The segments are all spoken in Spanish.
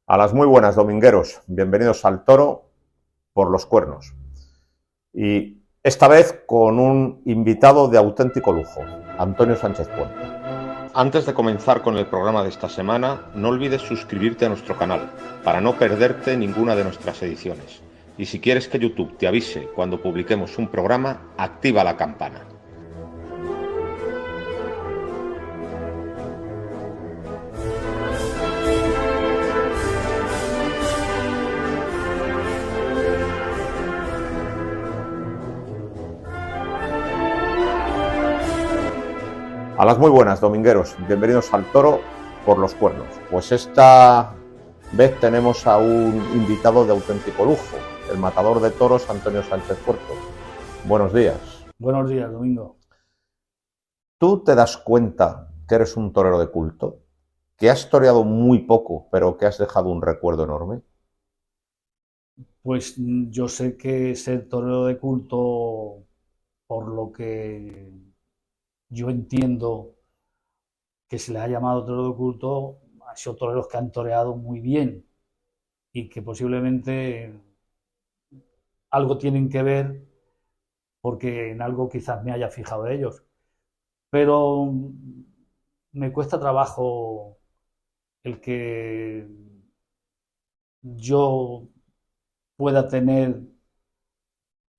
A las muy buenas, domingueros. Bienvenidos al Toro por los Cuernos. Y esta vez con un invitado de auténtico lujo, Antonio Sánchez Puerto. Antes de comenzar con el programa de esta semana, no olvides suscribirte a nuestro canal para no perderte ninguna de nuestras ediciones. Y si quieres que YouTube te avise cuando publiquemos un programa, activa la campana. A las muy buenas, domingueros. Bienvenidos al Toro por los Cuernos. Pues esta vez tenemos a un invitado de auténtico lujo, el matador de toros Antonio Sánchez Puerto. Buenos días. Buenos días, Domingo. ¿Tú te das cuenta que eres un torero de culto? ¿Que has toreado muy poco, pero que has dejado un recuerdo enorme? Pues yo sé que ser torero de culto, por lo que yo entiendo que se les ha llamado torero de culto, han sido toreros que han toreado muy bien y que posiblemente algo tienen que ver porque en algo quizás me haya fijado de ellos. Pero me cuesta trabajo el que yo pueda tener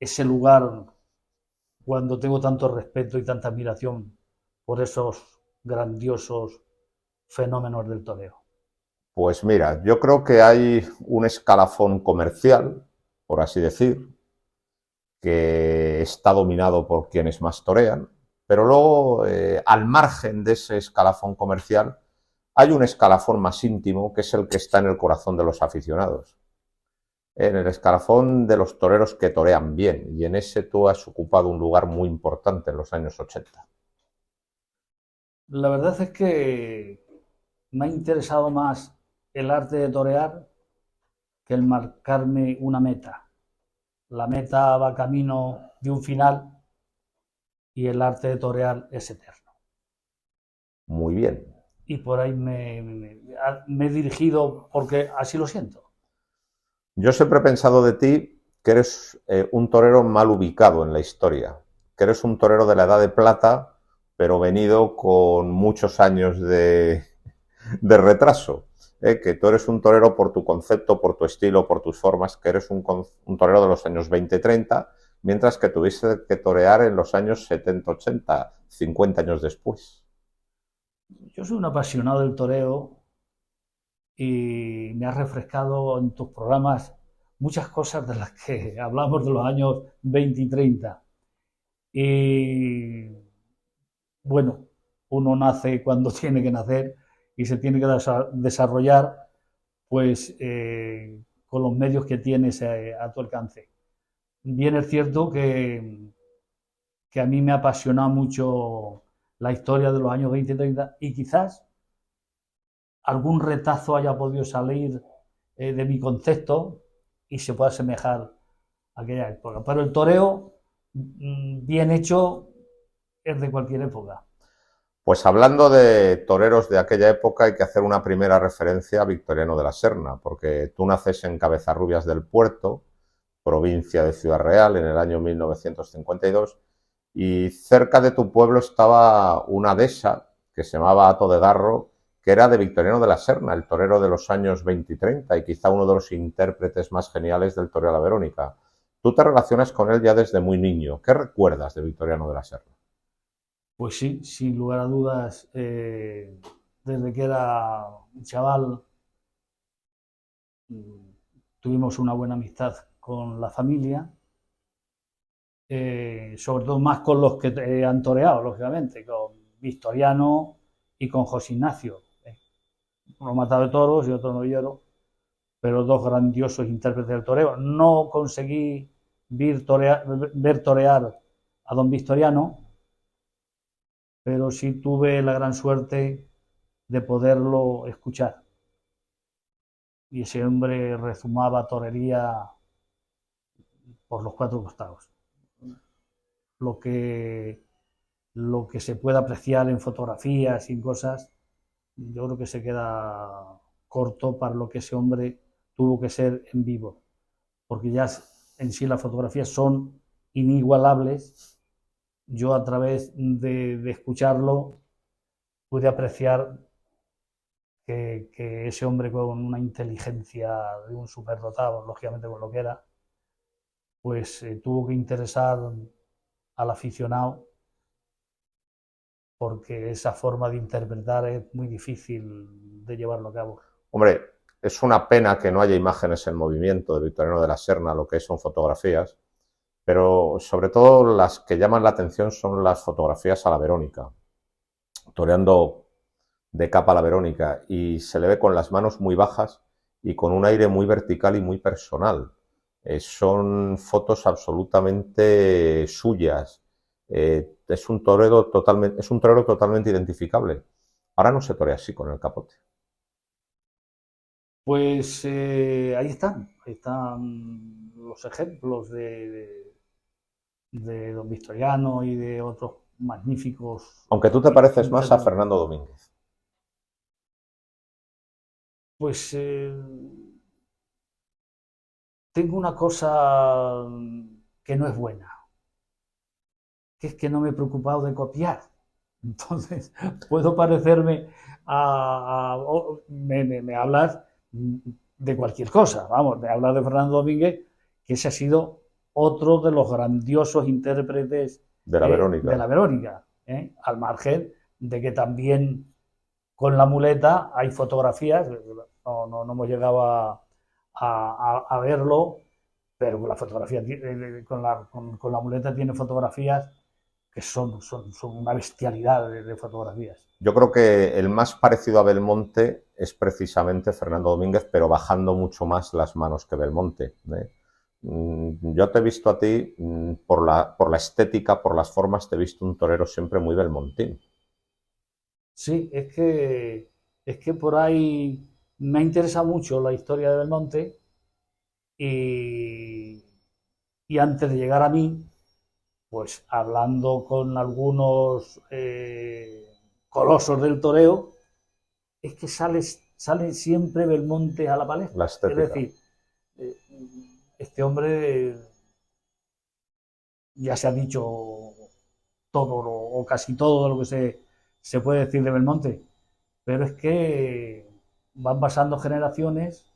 ese lugar cuando tengo tanto respeto y tanta admiración por esos grandiosos fenómenos del toreo. Pues mira, yo creo que hay un escalafón comercial, por así decir, que está dominado por quienes más torean, pero luego, al margen de ese escalafón comercial, hay un escalafón más íntimo, que es el que está en el corazón de los aficionados, en el escalafón de los toreros que torean bien, y en ese tú has ocupado un lugar muy importante en los años 80. La verdad es que me ha interesado más el arte de torear que el marcarme una meta. La meta va camino de un final y el arte de torear es eterno. Muy bien. Y por ahí me he dirigido porque así lo siento. Yo siempre he pensado de ti que eres un torero mal ubicado en la historia, que eres un torero de la edad de plata, pero venido con muchos años de retraso. Que tú eres un torero por tu concepto, por tu estilo, por tus formas, que eres un torero de los años 20-30, mientras que tuviste que torear en los años 70-80, 50 años después. Yo soy un apasionado del toreo y me has refrescado en tus programas muchas cosas de las que hablamos de los años 20 y 30. Y bueno, uno nace cuando tiene que nacer y se tiene que desarrollar pues con los medios que tienes a tu alcance. Bien es cierto que a mí me ha apasionado mucho la historia de los años 20 y 30 y quizás algún retazo haya podido salir de mi concepto y se pueda asemejar a aquella época. Pero el toreo, bien hecho, es de cualquier época. Pues hablando de toreros de aquella época, hay que hacer una primera referencia a Victoriano de la Serna, porque tú naces en Cabezarrubias del Puerto, provincia de Ciudad Real, en el año 1952, y cerca de tu pueblo estaba una dehesa que se llamaba Hato de Darro, que era de Victoriano de la Serna, el torero de los años 20 y 30, y quizá uno de los intérpretes más geniales del toreo a la Verónica. Tú te relacionas con él ya desde muy niño. ¿Qué recuerdas de Victoriano de la Serna? Pues sí, sin lugar a dudas, desde que era un chaval tuvimos una buena amistad con la familia, sobre todo más con los que han toreado, lógicamente, con Victoriano y con José Ignacio. Uno matado de toros y otro novillero, pero dos grandiosos intérpretes del toreo. No conseguí ver torear a don Victoriano, pero sí tuve la gran suerte de poderlo escuchar. Y ese hombre rezumaba torería por los cuatro costados. Lo que, lo que se puede apreciar en fotografías y en cosas, yo creo que se queda corto para lo que ese hombre tuvo que ser en vivo, porque ya en sí las fotografías son inigualables. Yo a través de escucharlo pude apreciar que ese hombre con una inteligencia de un superdotado, lógicamente con lo que era, pues tuvo que interesar al aficionado, porque esa forma de interpretar es muy difícil de llevarlo a cabo. Hombre, es una pena que no haya imágenes en movimiento de Victoriano de la Serna, lo que son fotografías, pero sobre todo las que llaman la atención son las fotografías a la Verónica, toreando de capa a la Verónica, y se le ve con las manos muy bajas y con un aire muy vertical y muy personal. Son fotos absolutamente suyas. Es un torero totalmente identificable. Ahora no se torea así con el capote. Pues ahí están los ejemplos de don Victoriano y de otros magníficos. Aunque tú te pareces más a Fernando Domínguez. Pues tengo una cosa que no es buena, que es que no me he preocupado de copiar. Entonces, puedo parecerme me hablas de cualquier cosa, vamos, me hablas de Fernando Domínguez, que ese ha sido otro de los grandiosos intérpretes de la Verónica. De la Verónica, al margen de que también con la muleta hay fotografías, no hemos llegado a verlo, pero con la fotografía, con la muleta tiene fotografías que son una bestialidad de fotografías. Yo creo que el más parecido a Belmonte es precisamente Fernando Domínguez, pero bajando mucho más las manos que Belmonte. Yo te he visto a ti, por la estética, por las formas, te he visto un torero siempre muy belmontín. Sí, es que por ahí me interesa mucho la historia de Belmonte y antes de llegar a mí, pues hablando con algunos colosos del toreo, es que sale siempre Belmonte a la palestra. La estética. Es decir, este hombre ya se ha dicho todo o casi todo lo que se puede decir de Belmonte, pero es que van pasando generaciones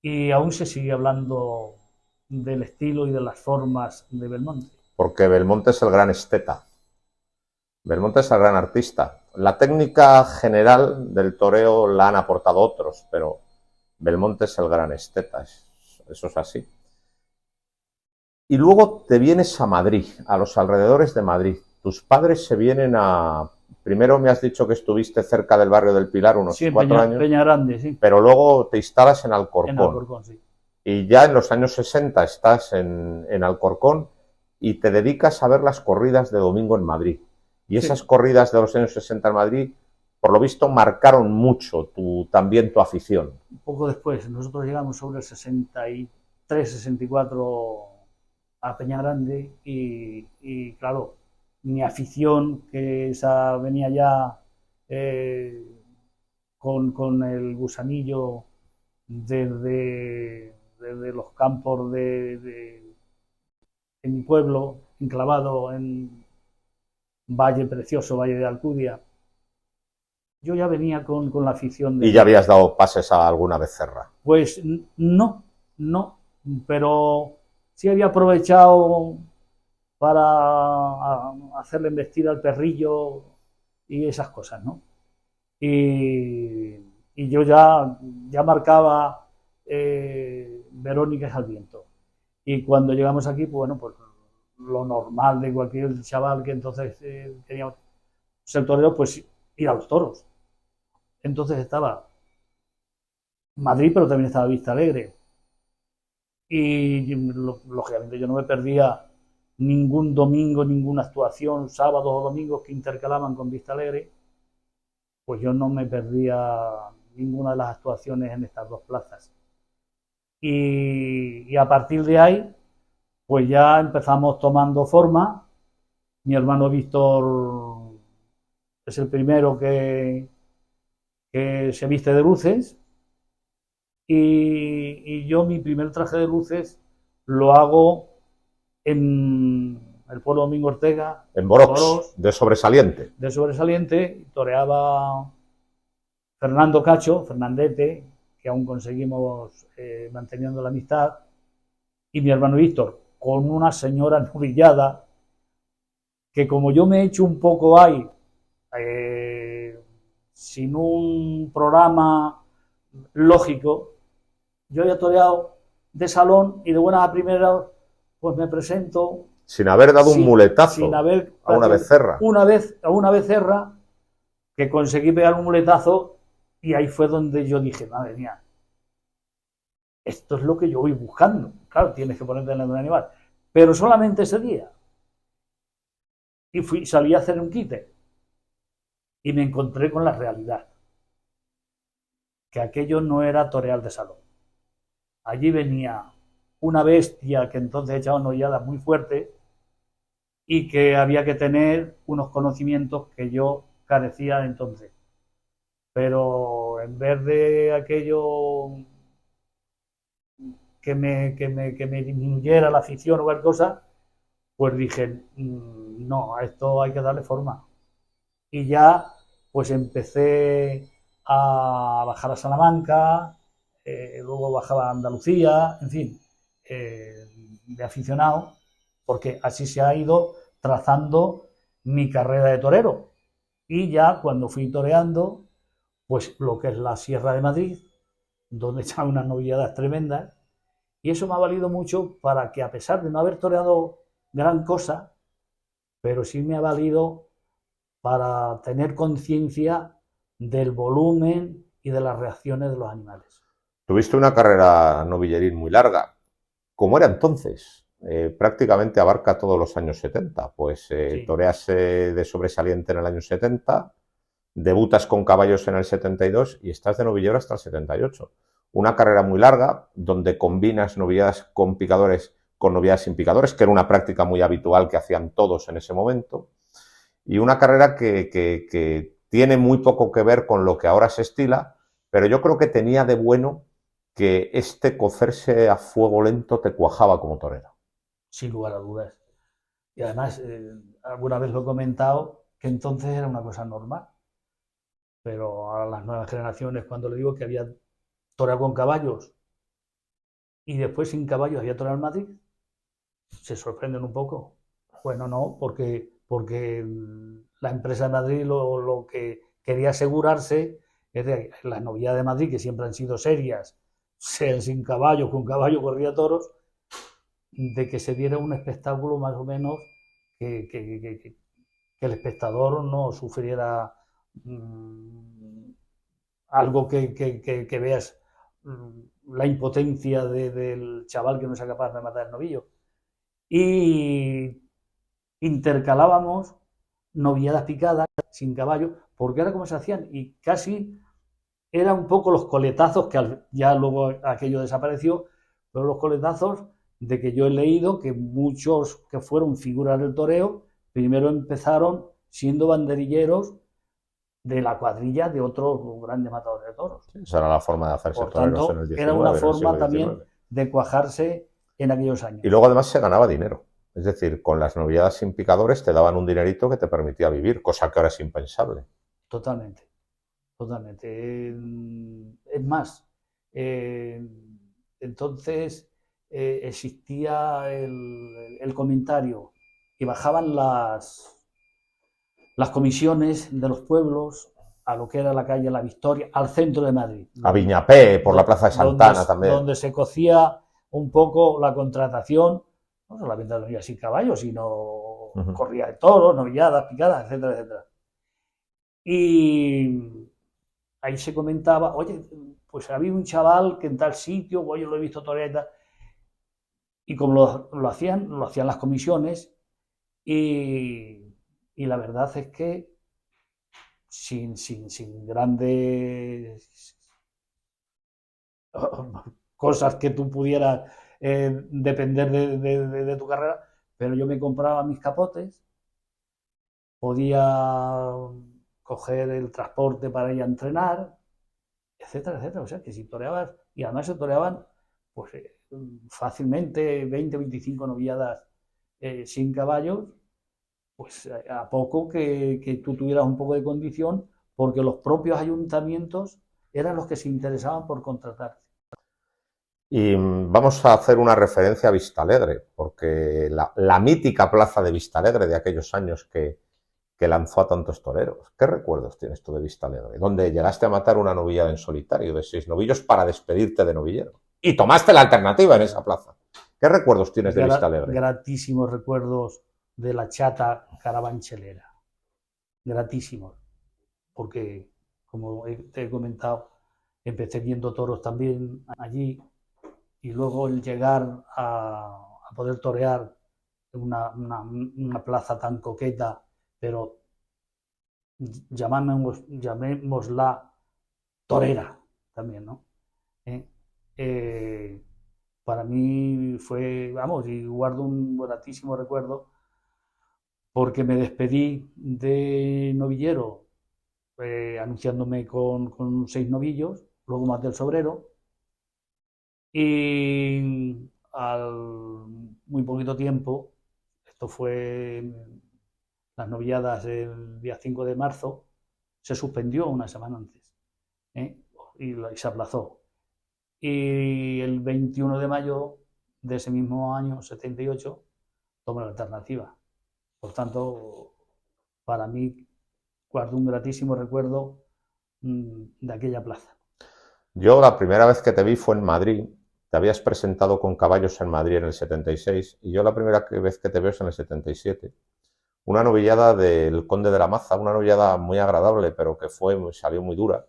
y aún se sigue hablando del estilo y de las formas de Belmonte. Porque Belmonte es el gran esteta. Belmonte es el gran artista. La técnica general del toreo la han aportado otros, pero Belmonte es el gran esteta. Eso es así. Y luego te vienes a Madrid, a los alrededores de Madrid. Tus padres se vienen a... Primero me has dicho que estuviste cerca del barrio del Pilar unos 4 años. Peñarande, sí. Pero luego te instalas en Alcorcón. En Alcorcón, sí. Y ya en los años 60 estás en Alcorcón y te dedicas a ver las corridas de domingo en Madrid. Y esas corridas de los años 60 en Madrid, por lo visto, marcaron mucho también tu afición. Un poco después, nosotros llegamos sobre el 63, 64 a Peñarande y claro, mi afición, que esa venía ya con el gusanillo desde los campos de mi pueblo, enclavado en Valle Precioso, Valle de Alcudia. Yo ya venía con la afición. ¿Y ya habías dado pases a alguna becerra? Pues no, pero sí había aprovechado para hacerle embestir al perrillo y esas cosas, ¿no? Y yo ya marcaba Verónica es al viento. Y cuando llegamos aquí, pues bueno, pues lo normal de cualquier chaval que entonces quería ser torero, pues ir a los toros. Entonces estaba Madrid, pero también estaba Vista Alegre. Y lógicamente yo no me perdía ningún domingo, ninguna actuación, sábados o domingos que intercalaban con Vista Alegre, pues yo no me perdía ninguna de las actuaciones en estas dos plazas. Y a partir de ahí, pues ya empezamos tomando forma. Mi hermano Víctor es el primero que que se viste de luces y yo mi primer traje de luces lo hago en el pueblo Domingo Ortega, en Borox, de sobresaliente. De sobresaliente, toreaba Fernando Cacho, Fernandete, que aún conseguimos manteniendo la amistad, y mi hermano Víctor, con una señora novillada, que como yo me he hecho un poco ahí, sin un programa lógico, yo había toreado de salón y de buenas a primeras, pues me presento. Sin haber dado un muletazo sin haber, a una becerra. A una becerra, que conseguí pegar un muletazo, y ahí fue donde yo dije, madre mía, esto es lo que yo voy buscando. Claro, tienes que ponerte en el animal. Pero solamente ese día. Y salí a hacer un quite. Y me encontré con la realidad. Que aquello no era toreal de salón. Allí venía una bestia que entonces echaba una hollada muy fuerte y que había que tener unos conocimientos que yo carecía entonces. Pero en vez de aquello que me disminuyera la afición o cualquier cosa, pues dije, no, a esto hay que darle forma. Y ya pues empecé a bajar a Salamanca, luego bajaba a Andalucía, en fin, de aficionado, porque así se ha ido trazando mi carrera de torero. Y ya cuando fui toreando, pues lo que es la Sierra de Madrid, donde estaban unas novilladas tremendas, y eso me ha valido mucho para que, a pesar de no haber toreado gran cosa, pero sí me ha valido para tener conciencia del volumen y de las reacciones de los animales. Tuviste una carrera novilleril muy larga. ¿Cómo era entonces? Prácticamente abarca todos los años 70. Pues sí. Toreas de sobresaliente en el año 70, debutas con caballos en el 72 y estás de novillero hasta el 78. Una carrera muy larga, donde combinas novilladas con picadores con novilladas sin picadores, que era una práctica muy habitual que hacían todos en ese momento. Y una carrera que tiene muy poco que ver con lo que ahora se estila, pero yo creo que tenía de bueno que este cocerse a fuego lento te cuajaba como torero. Sin lugar a dudas. Y además, alguna vez lo he comentado, que entonces era una cosa normal. Pero a las nuevas generaciones, cuando le digo que había toreado con caballos y después sin caballos había toreado en Madrid, se sorprenden un poco. Bueno, no, porque la empresa de Madrid lo que quería asegurarse es de las novedades de Madrid, que siempre han sido serias, sean sin caballos, con caballo corría toros, de que se diera un espectáculo más o menos que el espectador no sufriera algo que veas la impotencia del chaval que no es capaz de matar el novillo. Y intercalábamos novilladas picadas sin caballo, porque era como se hacían, y casi eran un poco los coletazos, que ya luego aquello desapareció, pero los coletazos de que yo he leído que muchos que fueron figuras del toreo, primero empezaron siendo banderilleros de la cuadrilla de otros grandes matadores de toros. Sí, esa era la forma de hacerse toreros en el 19. Era una forma también de cuajarse en aquellos años. Y luego además se ganaba dinero. Es decir, con las novilladas sin picadores te daban un dinerito que te permitía vivir, cosa que ahora es impensable. Totalmente, totalmente. Es más, entonces existía el comentario y bajaban las comisiones de los pueblos a lo que era la calle La Victoria, al centro de Madrid. A Viñapé, por la Plaza de Santana también. Donde se cocía un poco la contratación, no solamente de novilladas sin caballos, sino corrida de toros, novilladas, picadas, etcétera, etcétera. Y ahí se comentaba, oye, pues había un chaval que en tal sitio, oye, lo he visto torear y tal. Y como lo hacían las comisiones, y la verdad es que sin grandes cosas que tú pudieras depender de tu carrera, pero yo me compraba mis capotes, podía coger el transporte para ir a entrenar, etcétera, etcétera. O sea, que si toreabas, y además se toreaban pues fácilmente 20 o 25 novilladas sin caballos, pues a poco que tú tuvieras un poco de condición, porque los propios ayuntamientos eran los que se interesaban por contratarte. Y vamos a hacer una referencia a Vistalegre, porque la mítica plaza de Vistalegre de aquellos años que lanzó a tantos toreros. ¿Qué recuerdos tienes tú de Vistalegre? Donde llegaste a matar una novillada en solitario de 6 novillos para despedirte de novillero. Y tomaste la alternativa en esa plaza. ¿Qué recuerdos tienes de Vistalegre? Gratísimos recuerdos de la chata carabanchelera. Gratísimos. Porque, como te he comentado, empecé viendo toros también allí, y luego el llegar a poder torear una plaza tan coqueta, pero llamémosla torera también, ¿no? Para mí fue, vamos, y guardo un gratísimo recuerdo, porque me despedí de novillero anunciándome con 6 novillos, luego maté el sobrero, y al muy poquito tiempo, esto fue las novilladas el día 5 de marzo, se suspendió una semana antes, y se aplazó. Y el 21 de mayo de ese mismo año, 78, tomé la alternativa. Por tanto, para mí guardo un gratísimo recuerdo de aquella plaza. Yo la primera vez que te vi fue en Madrid. Te habías presentado con caballos en Madrid en el 76 y yo la primera vez que te veo es en el 77. Una novillada del Conde de la Maza, una novillada muy agradable, pero que salió muy dura.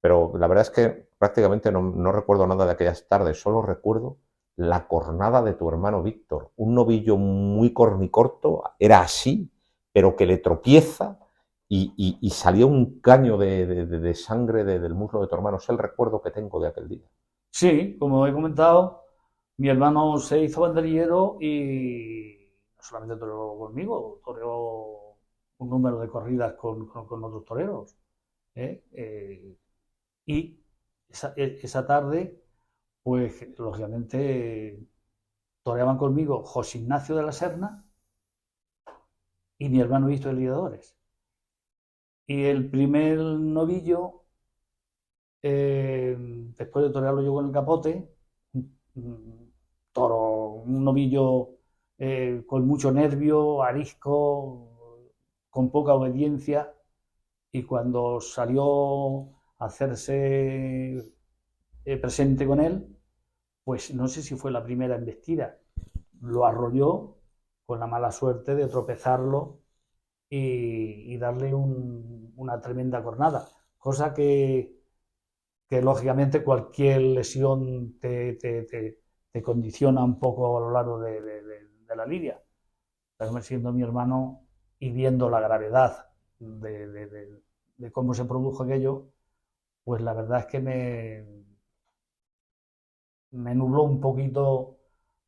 Pero la verdad es que prácticamente no recuerdo nada de aquellas tardes, solo recuerdo la cornada de tu hermano Víctor. Un novillo muy cornicorto, era así, pero que le tropieza y salió un caño de sangre del muslo de tu hermano. Es el recuerdo que tengo de aquel día. Sí, como he comentado, mi hermano se hizo banderillero y no solamente toreó conmigo, toreó un número de corridas con otros toreros. Y esa tarde, pues lógicamente toreaban conmigo José Ignacio de la Serna y mi hermano Víctor de Lidiadores. Y el primer novillo, después de torearlo yo con el capote, un novillo con mucho nervio, arisco, con poca obediencia, y cuando salió a hacerse presente con él, pues no sé si fue la primera embestida, lo arrolló con la mala suerte de tropezarlo y darle una tremenda cornada, cosa que lógicamente cualquier lesión te condiciona un poco a lo largo de la lidia. Pero siendo mi hermano y viendo la gravedad de cómo se produjo aquello, pues la verdad es que me nubló un poquito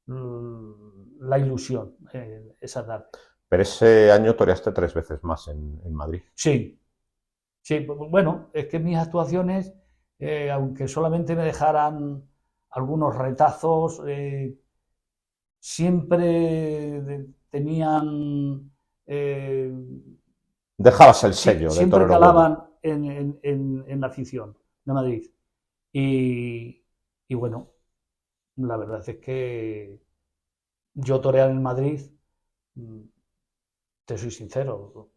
la ilusión esa tarde. Pero ese año toreaste 3 veces más en Madrid. Sí, sí, bueno, es que mis actuaciones, aunque solamente me dejaran algunos retazos, siempre tenían... Dejabas el sello de siempre torero calaban bueno. en la afición de Madrid. Y bueno, la verdad es que yo torear en Madrid, te soy sincero,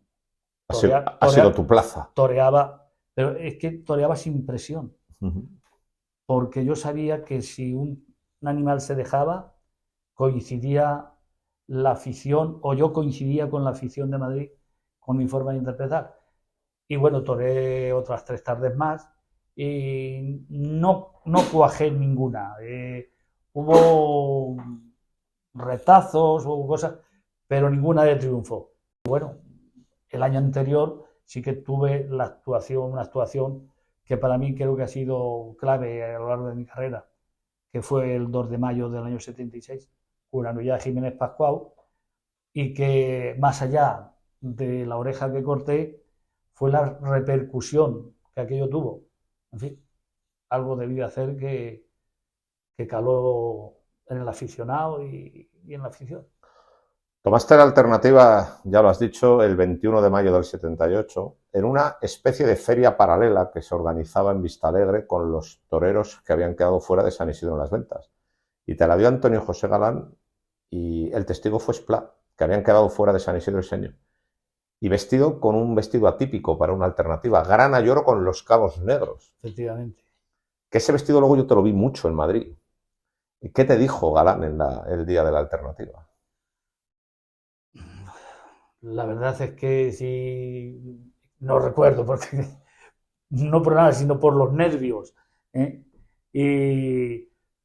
Ha sido tu plaza. toreaba, pero es que toreaba sin presión, porque yo sabía que si un animal se dejaba, coincidía la afición, o yo coincidía con la afición de Madrid, con mi forma de interpretar. Y bueno, toreé otras 3 tardes más y no cuajé ninguna. Hubo retazos, hubo cosas, pero ninguna de triunfo. Bueno, el año anterior sí que tuve una actuación que para mí creo que ha sido clave a lo largo de mi carrera, que fue el 2 de mayo del año 76, con la novillada Jiménez Pascual, y que más allá de la oreja que corté, fue la repercusión que aquello tuvo. En fin, algo debía hacer que caló en el aficionado y en la afición. Tomaste la alternativa, ya lo has dicho, el 21 de mayo del 78, en una especie de feria paralela que se organizaba en Vistalegre con los toreros que habían quedado fuera de San Isidro en las Ventas. Y te la dio Antonio José Galán y el testigo fue Esplá, que habían quedado fuera de San Isidro y Señor. Y vestido con un vestido atípico para una alternativa, grana y oro con los cabos negros. Efectivamente. Que ese vestido luego yo te lo vi mucho en Madrid. ¿Y qué te dijo Galán en el día de la alternativa? La verdad es que sí, no recuerdo, porque no por nada, sino por los nervios. ¿Eh?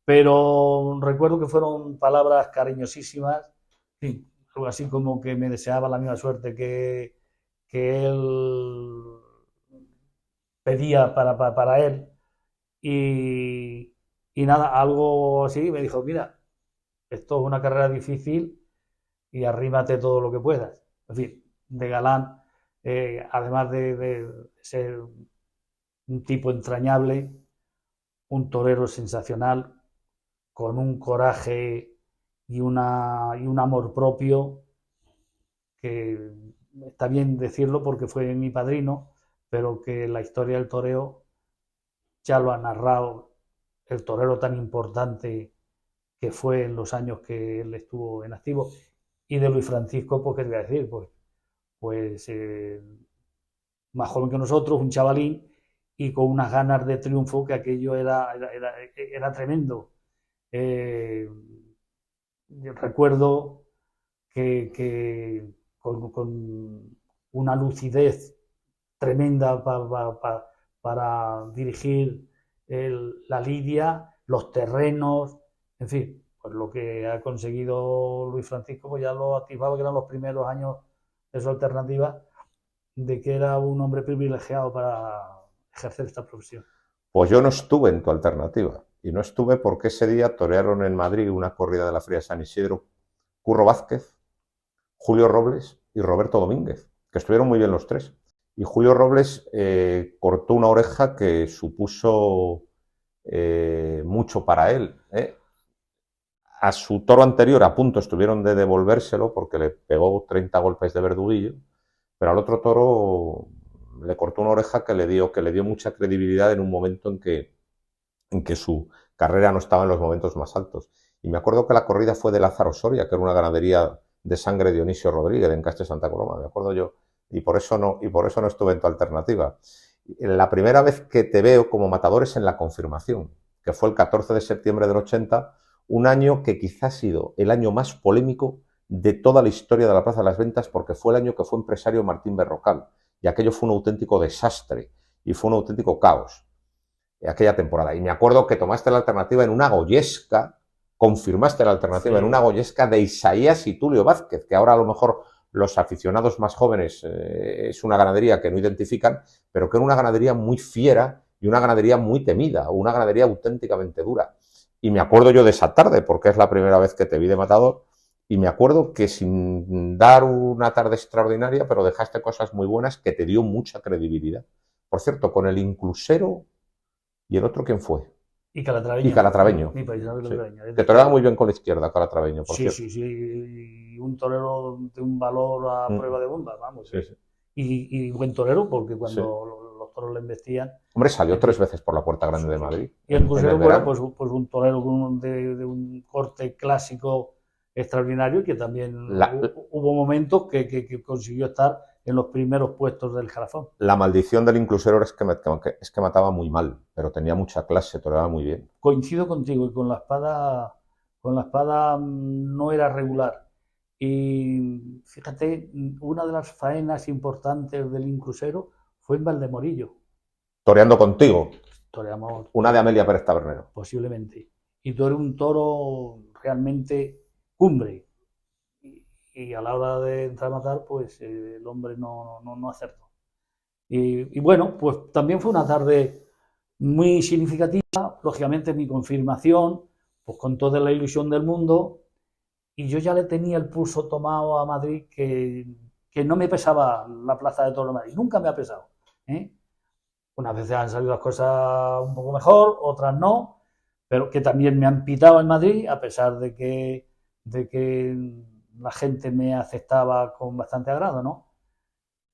Pero recuerdo que fueron palabras cariñosísimas, sí, algo así como que me deseaba la misma suerte que él pedía para él. Y nada, algo así, me dijo, mira, esto es una carrera difícil y arrímate todo lo que puedas. En fin, de Galán, además de ser un tipo entrañable, un torero sensacional, con un coraje y un amor propio, que está bien decirlo porque fue mi padrino, pero que la historia del toreo ya lo ha narrado el torero tan importante que fue en los años que él estuvo en activo. Y de Luis Francisco, pues, ¿qué te voy a decir? Pues más joven que nosotros, un chavalín, y con unas ganas de triunfo que aquello era tremendo. Recuerdo que con una lucidez tremenda para dirigir la lidia, los terrenos, en fin, pues lo que ha conseguido Luis Francisco, pues ya lo activaba, que eran los primeros años de su alternativa, de que era un hombre privilegiado para ejercer esta profesión. Pues yo no estuve en tu alternativa, y no estuve porque ese día torearon en Madrid una corrida de la Feria de San Isidro Curro Vázquez, Julio Robles y Roberto Domínguez, que estuvieron muy bien los tres. Y Julio Robles cortó una oreja que supuso mucho para él. A su toro anterior a punto estuvieron de devolvérselo porque le pegó 30 golpes de verduguillo, pero al otro toro le cortó una oreja que le dio mucha credibilidad en un momento en que su carrera no estaba en los momentos más altos. Y me acuerdo que la corrida fue de Lázaro Soria, que era una ganadería de sangre Dionisio Rodríguez en Castre Santa Coloma, me acuerdo yo, y por eso no estuve en tu alternativa. La primera vez que te veo como matador es en la confirmación, que fue el 14 de septiembre del 80, un año que quizás ha sido el año más polémico de toda la historia de la Plaza de las Ventas, porque fue el año que fue empresario Martín Berrocal, y aquello fue un auténtico desastre, y fue un auténtico caos aquella temporada. Y me acuerdo que tomaste la alternativa en una goyesca, confirmaste la alternativa en una goyesca de Isaías y Tulio Vázquez, que ahora a lo mejor los aficionados más jóvenes es una ganadería que no identifican, pero que era una ganadería muy fiera y una ganadería muy temida, una ganadería auténticamente dura. Y me acuerdo yo de esa tarde, porque es la primera vez que te vi de matador, y me acuerdo que sin dar una tarde extraordinaria, pero dejaste cosas muy buenas que te dio mucha credibilidad. Por cierto, con el Inclusero y el otro, ¿quién fue? Y Calatraveño. Y Calatraveño. Mi paisano Calatraveño. Sí. Que toreaba muy bien con la izquierda, Calatraveño, por cierto. Sí. Y un torero de un valor a prueba de bombas, vamos. Sí. Y buen torero, porque cuando los toros le embestían... Hombre, salió 3 veces por la Puerta Grande de Madrid. Y el Crucero, bueno, pues un torero de un corte clásico extraordinario, que también hubo momentos que consiguió estar en los primeros puestos del Jalafón. La maldición del Inclusero es que mataba muy mal, pero tenía mucha clase, toreaba muy bien. Coincido contigo, y con la espada no era regular. Y fíjate, una de las faenas importantes del Inclusero fue en Valdemorillo. Toreando contigo. Toreamos. Una de Amelia Pérez Tabernero. Posiblemente. Y tú eres un toro realmente cumbre. Y a la hora de entrar a matar, pues el hombre no acertó. Y bueno, pues también fue una tarde muy significativa, lógicamente mi confirmación, pues con toda la ilusión del mundo, y yo ya le tenía el pulso tomado a Madrid, que no me pesaba la Plaza de Toros de Madrid, nunca me ha pesado, ¿eh? Unas veces han salido las cosas un poco mejor, otras no, pero que también me han pitado en Madrid, a pesar de que la gente me aceptaba con bastante agrado, ¿no?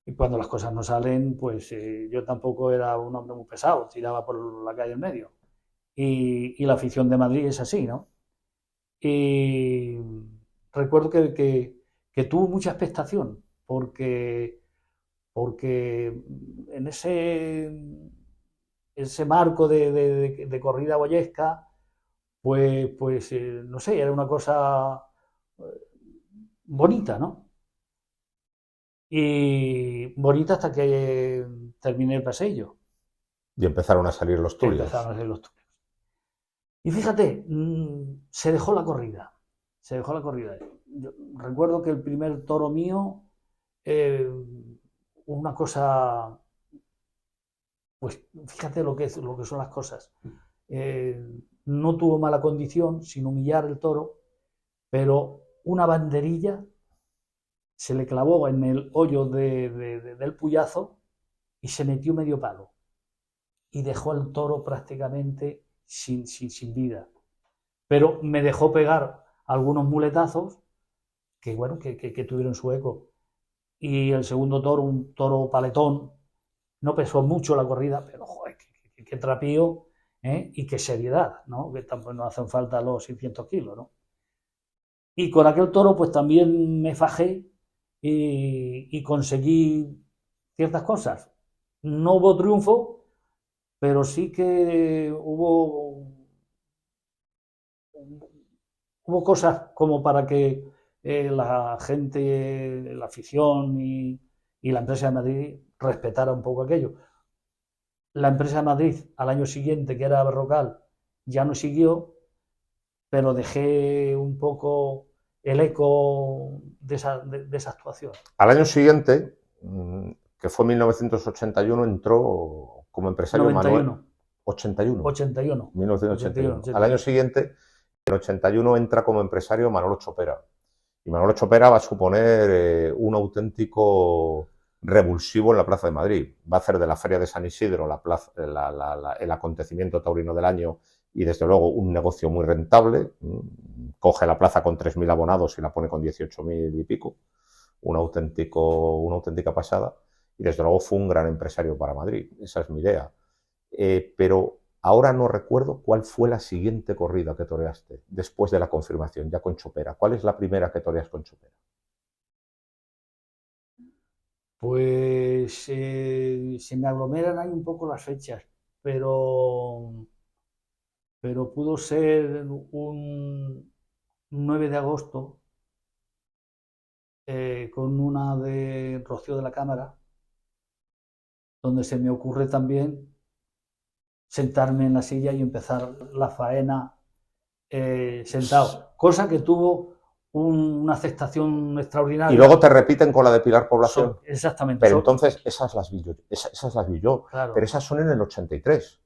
Y cuando las cosas no salen, pues yo tampoco era un hombre muy pesado, tiraba por la calle en medio. Y la afición de Madrid es así, ¿no? Y recuerdo que tuvo mucha expectación, porque en ese marco de corrida boyesca, pues no sé, era una cosa eh, bonita, ¿no? Y bonita hasta que terminé el pasillo, Y empezaron a salir los que tulios. empezaron a hacer los túneles. Y fíjate, se dejó la corrida, se dejó la corrida. Yo recuerdo que el primer toro mío, eh, una cosa, pues fíjate lo que son las cosas. No tuvo mala condición, sin humillar el toro, pero una banderilla se le clavó en el hoyo del puyazo y se metió medio palo y dejó al toro prácticamente sin vida. Pero me dejó pegar algunos muletazos que, bueno, que tuvieron su eco. Y el segundo toro, un toro paletón, no pesó mucho la corrida, pero joder, qué trapío, ¿eh? Y qué seriedad, ¿no? Que tampoco no hacen falta los 600 kilos, ¿no? Y con aquel toro pues también me fajé y conseguí ciertas cosas. No hubo triunfo, pero sí que hubo cosas como para que la gente, la afición y la empresa de Madrid respetara un poco aquello. La empresa de Madrid al año siguiente, que era Berrocal, ya no siguió, pero dejé un poco el eco de esa actuación. Al año siguiente, que fue 1981, entró como empresario Manuel. 91. 81. 81. 1981. 81. Al año siguiente, en 81, entra como empresario Manolo Chopera. Y Manolo Chopera va a suponer un auténtico revulsivo en la Plaza de Madrid. Va a hacer de la Feria de San Isidro el acontecimiento taurino del año y, desde luego, un negocio muy rentable. Coge la plaza con 3.000 abonados y la pone con 18.000 y pico. Una auténtica pasada. Y, desde luego, fue un gran empresario para Madrid. Esa es mi idea. Pero ahora no recuerdo cuál fue la siguiente corrida que toreaste después de la confirmación, ya con Chopera. ¿Cuál es la primera que toreas con Chopera? Pues se me aglomeran ahí un poco las fechas, pero, pero pudo ser un 9 de agosto con una de Rocío de la Cámara, donde se me ocurre también sentarme en la silla y empezar la faena sentado, cosa que tuvo una aceptación extraordinaria. Y luego te repiten con la de Pilar Población. Exactamente. Pero entonces esas las vi yo. Esas las vi yo. Claro. Pero esas son en el 83.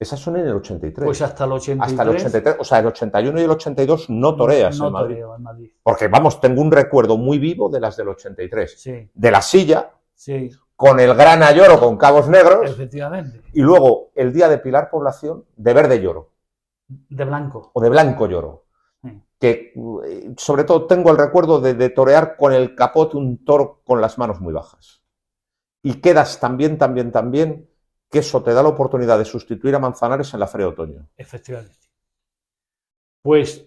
Esas son en el 83. Pues hasta el 83. Hasta el 83. O sea, el 81 y el 82 no toreas no en Madrid. Toreo en Madrid. Porque, vamos, tengo un recuerdo muy vivo de las del 83. Sí. De la silla. Sí. Con el grana lloro con cabos negros. Efectivamente. Y luego, el día de Pilar Población, de verde lloro. De blanco. O de blanco lloro. Sí. Que, sobre todo, tengo el recuerdo de torear con el capote un toro con las manos muy bajas. Y quedas también, que eso te da la oportunidad de sustituir a Manzanares en la Feria de Otoño. Efectivamente. Pues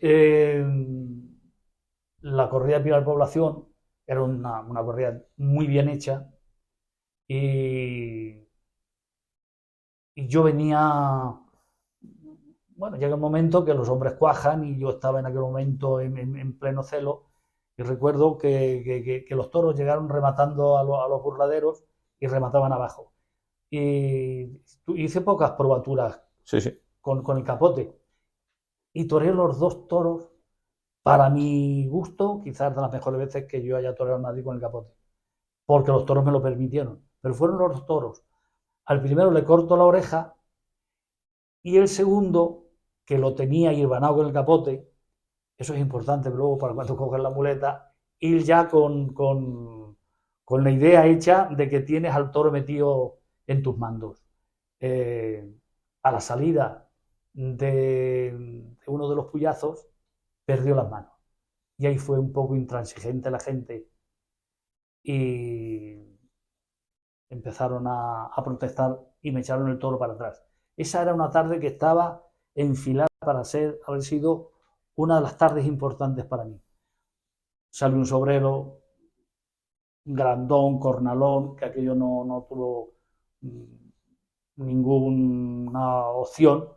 la corrida de Pilar Población era una corrida muy bien hecha y yo venía, bueno, llega un momento que los hombres cuajan y yo estaba en aquel momento en pleno celo y recuerdo que los toros llegaron rematando a los burladeros y remataban abajo. Y hice pocas probaturas sí, sí. Con el capote y toreé los dos toros, para mi gusto, quizás de las mejores veces que yo haya toreado en Madrid con el capote, porque los toros me lo permitieron, pero fueron los dos toros. Al primero le corto la oreja y el segundo, que lo tenía hilvanado con el capote, eso es importante luego para cuando coges la muleta, ir ya con la idea hecha de que tienes al toro metido en tus mandos. A la salida de uno de los puyazos, perdió las manos. Y ahí fue un poco intransigente la gente y empezaron a protestar y me echaron el toro para atrás. Esa era una tarde que estaba enfilada para haber sido una de las tardes importantes para mí. Salió un sobrero, grandón, cornalón, que aquello no tuvo ninguna opción,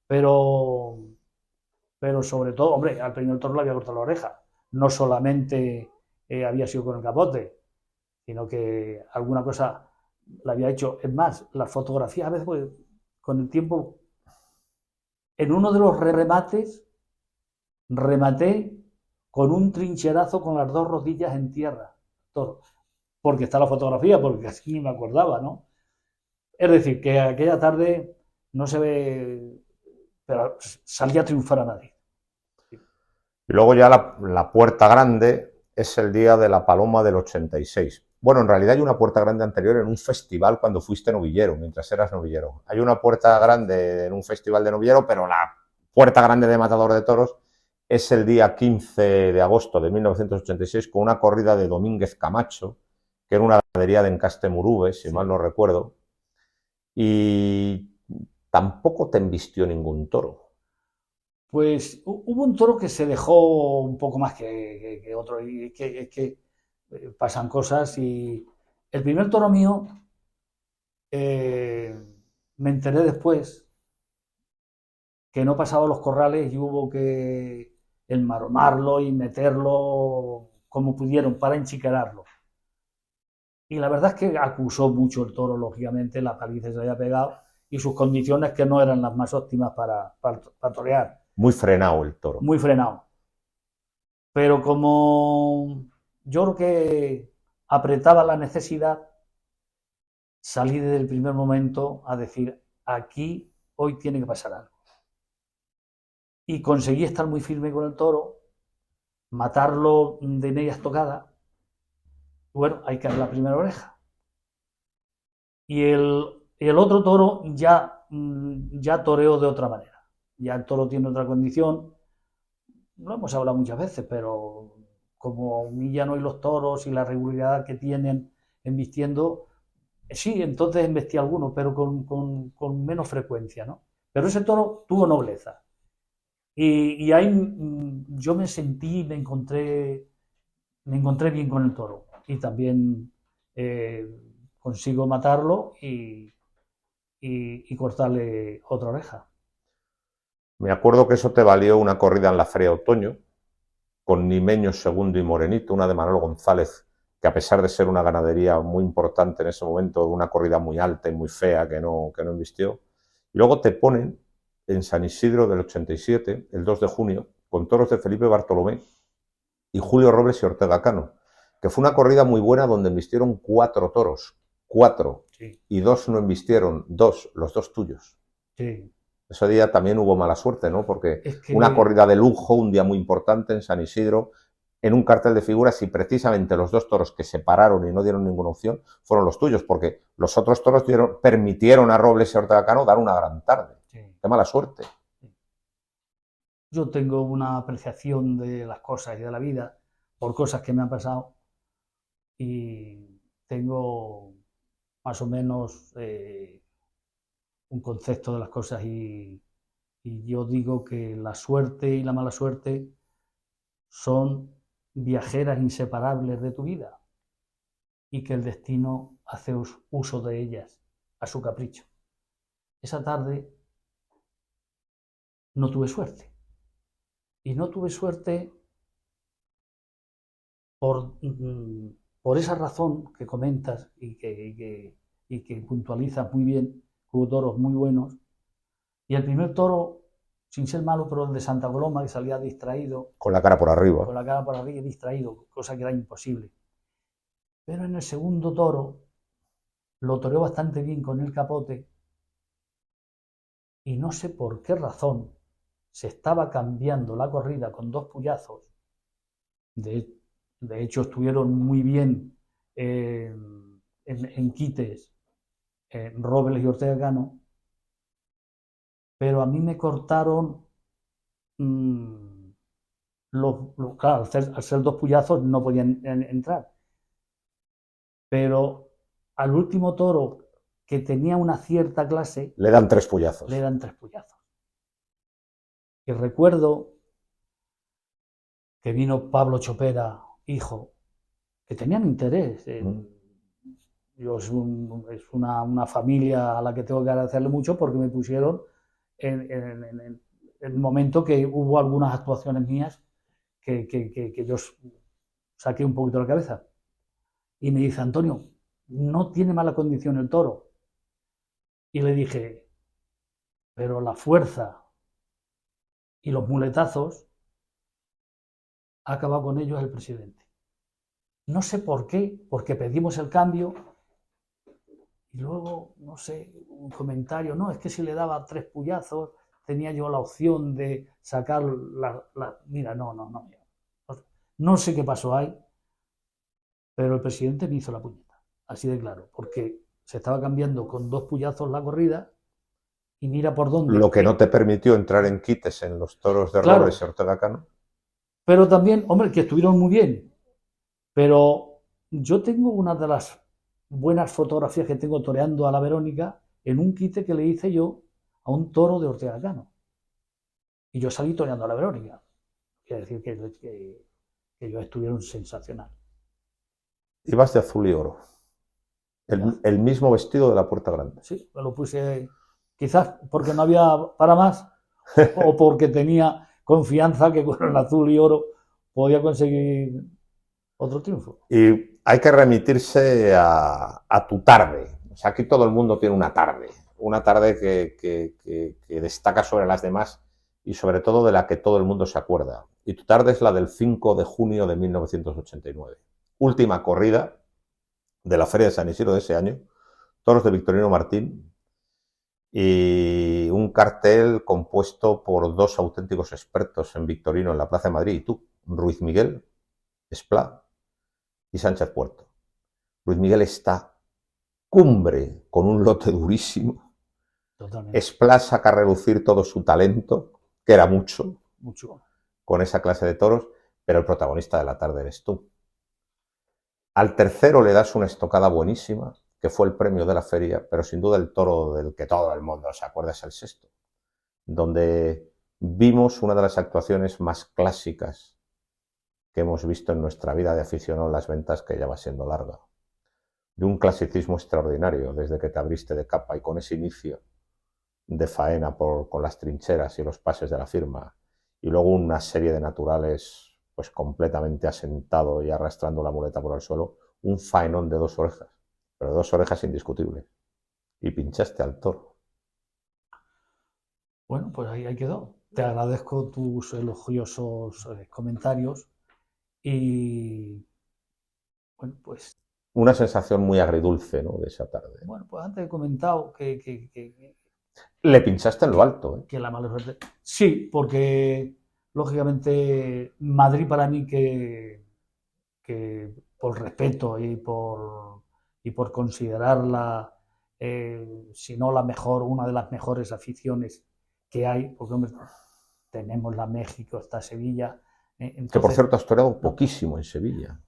pero sobre todo, hombre, al primer toro le había cortado la oreja. No solamente había sido con el capote, sino que alguna cosa la había hecho. Es más, las fotografías a veces, pues, con el tiempo, en uno de los remates, rematé con un trincherazo con las dos rodillas en tierra. Toro. Porque está la fotografía, porque así ni me acordaba, ¿no? Es decir, que aquella tarde no se ve, pero salía a triunfar a nadie. Y luego ya la puerta grande es el día de la Paloma del 86. Bueno, en realidad hay una puerta grande anterior en un festival cuando fuiste novillero, mientras eras novillero. Hay una puerta grande en un festival de novillero, pero la puerta grande de Matador de Toros es el día 15 de agosto de 1986 con una corrida de Domínguez Camacho, que era una ganadería de Encaste Murubes, si mal no recuerdo, y tampoco te embistió ningún toro. Pues hubo un toro que se dejó un poco más que otro, y que pasan cosas. Y el primer toro mío, me enteré después que no pasaba los corrales y hubo que enmaromarlo y meterlo como pudieron para enchicararlo. Y la verdad es que acusó mucho el toro, lógicamente, la paliza se había pegado y sus condiciones que no eran las más óptimas para torear. Muy frenado el toro. Muy frenado. Pero como yo creo que apretaba la necesidad, salí desde el primer momento a decir, aquí hoy tiene que pasar algo. Y conseguí estar muy firme con el toro, matarlo de medias tocadas. Bueno, hay que dar la primera oreja. Y el otro toro ya toreó de otra manera. Ya el toro tiene otra condición. Lo hemos hablado muchas veces, pero como humillan hoy los toros y la regularidad que tienen embistiendo, sí, entonces embestí algunos, pero con menos frecuencia, ¿no? Pero ese toro tuvo nobleza. Y ahí yo me sentí, me encontré bien con el toro. Y también consigo matarlo y cortarle otra oreja. Me acuerdo que eso te valió una corrida en la Feria de Otoño, con Nimeño Segundo y Morenito, una de Manuel González, que a pesar de ser una ganadería muy importante en ese momento, una corrida muy alta y muy fea que no embistió. Y luego te ponen en San Isidro del 87, el 2 de junio, con toros de Felipe Bartolomé y Julio Robles y Ortega Cano, que fue una corrida muy buena donde embistieron 4 toros, 4, sí. Y 2 no embistieron, 2, los 2 tuyos. Sí. Ese día también hubo mala suerte, ¿no? Porque es que una corrida de lujo, un día muy importante en San Isidro, en un cartel de figuras, y precisamente los 2 toros que se pararon y no dieron ninguna opción fueron los tuyos, porque los otros toros permitieron a Robles y Ortega Cano dar una gran tarde. Sí. Qué mala suerte. Yo tengo una apreciación de las cosas y de la vida por cosas que me han pasado y tengo más o menos un concepto de las cosas y yo digo que la suerte y la mala suerte son viajeras inseparables de tu vida y que el destino hace uso de ellas a su capricho. Esa tarde no tuve suerte. Y no tuve suerte por esa razón que comentas y que puntualizas muy bien. Hubo toros muy buenos. Y el primer toro, sin ser malo, pero el de Santa Coloma, que salía distraído. Con la cara por arriba. Con la cara por arriba y distraído, cosa que era imposible. Pero en el segundo toro lo toreó bastante bien con el capote y no sé por qué razón se estaba cambiando la corrida con 2 puyazos. De hecho, estuvieron muy bien en quites Robles y Ortega Cano, pero a mí me cortaron, claro, al ser dos puyazos no podían entrar, pero al último toro que tenía una cierta clase, Le dan 3 puyazos. le dan 3 puyazos. Y recuerdo que vino Pablo Chopera, hijo, que tenían interés. Yo es una familia a la que tengo que agradecerle mucho porque me pusieron en el momento que hubo algunas actuaciones mías que yo saqué un poquito de la cabeza. Y me dice, Antonio, no tiene mala condición el toro. Y le dije, pero la fuerza y los muletazos ha acabado con ellos el presidente. No sé por qué, porque pedimos el cambio y luego, no sé, un comentario, no, es que si le daba 3 puyazos tenía yo la opción de sacar Mira, no sé qué pasó ahí, pero el presidente me hizo la puñeta, así de claro, porque se estaba cambiando con 2 puyazos la corrida y mira por dónde. Lo que no te permitió entrar en quites en los toros de Claro. Robles y Ortega Cano. Pero también, hombre, que estuvieron muy bien, pero yo tengo una de las buenas fotografías que tengo toreando a la Verónica en un quite que le hice yo a un toro de Ortega Cano. Y yo salí toreando a la Verónica. Quiere decir que ellos estuvieron sensacional. Ibas de azul y oro. El mismo vestido de la Puerta Grande. Sí, me lo puse quizás porque no había para más o porque tenía confianza que con el azul y oro podía conseguir otro triunfo. Y hay que remitirse a tu tarde. O sea, aquí todo el mundo tiene una tarde que destaca sobre las demás y sobre todo de la que todo el mundo se acuerda. Y tu tarde es la del 5 de junio de 1989. Última corrida de la Feria de San Isidro de ese año, toros de Victorino Martín y un cartel compuesto por 2 auténticos expertos en Victorino en la Plaza de Madrid y tú, Ruiz Miguel, Esplá y Sánchez Puerto. Ruiz Miguel está cumbre con un lote durísimo. Totalmente. Esplá saca a relucir todo su talento, que era mucho, Mucho. con esa clase de toros, pero el protagonista de la tarde eres tú. Al tercero le das una estocada buenísima, que fue el premio de la feria, pero sin duda el toro del que todo el mundo se acuerda es el sexto, donde vimos una de las actuaciones más clásicas que hemos visto en nuestra vida de aficionado en las ventas, que ya va siendo larga. De un clasicismo extraordinario, desde que te abriste de capa y con ese inicio de faena con las trincheras y los pases de la firma, y luego una serie de naturales pues completamente asentado y arrastrando la muleta por el suelo, un faenón de 2 orejas, pero 2 orejas indiscutibles, y pinchaste al toro. Bueno, pues ahí quedó. Te agradezco tus elogiosos comentarios y bueno, pues... Una sensación muy agridulce, ¿no?, de esa tarde. Bueno, pues antes he comentado que le pinchaste en lo alto, ¿eh? Que la mala suerte. Sí, porque lógicamente Madrid para mí que por respeto y por considerarla, si no la mejor, una de las mejores aficiones que hay, porque hombre, tenemos la México, está Sevilla. Entonces, que por cierto has toreado poquísimo en Sevilla.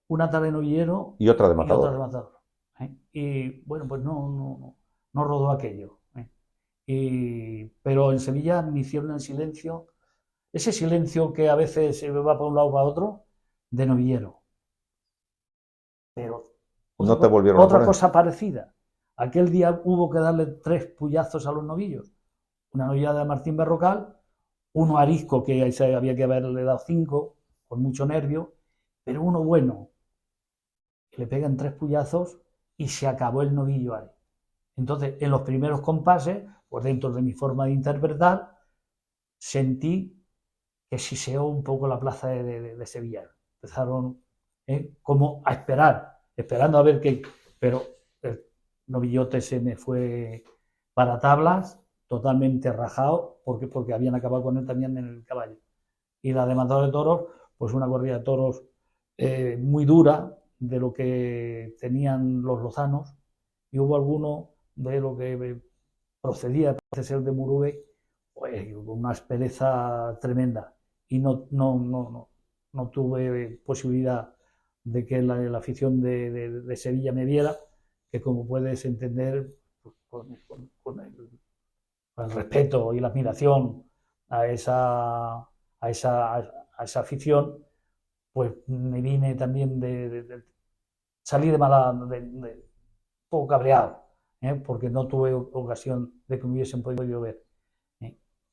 Una tarde de novillero y otra de matador. Y otra de matador. Y bueno, pues no rodó aquello. Pero en Sevilla me hicieron el silencio, ese silencio que a veces se va para un lado o para otro, de novillero. Pero no te volvieron a poner. Otra cosa parecida. Aquel día hubo que darle 3 puyazos a los novillos. Una novillada de Martín Berrocal, uno arisco que había que haberle dado 5, con mucho nervio, pero uno bueno. Le pegan 3 puyazos y se acabó el novillo ahí. Entonces, en los primeros compases, pues dentro de mi forma de interpretar, sentí que siseó un poco la plaza de Sevilla. Empezaron como a esperando a ver qué... Pero el novillote se me fue para tablas, totalmente rajado, porque habían acabado con él también en el caballo. Y la de matador de toros, pues una corrida de toros muy dura, de lo que tenían los lozanos, y hubo alguno de lo que procedía, parece ser de Murube, pues con una aspereza tremenda. Y no tuve posibilidad de que la afición de Sevilla me viera, que como puedes entender, pues, con el respeto y la admiración a esa afición, pues me vine también salí de mala, un poco cabreado, porque no tuve ocasión de que me hubiesen podido ver.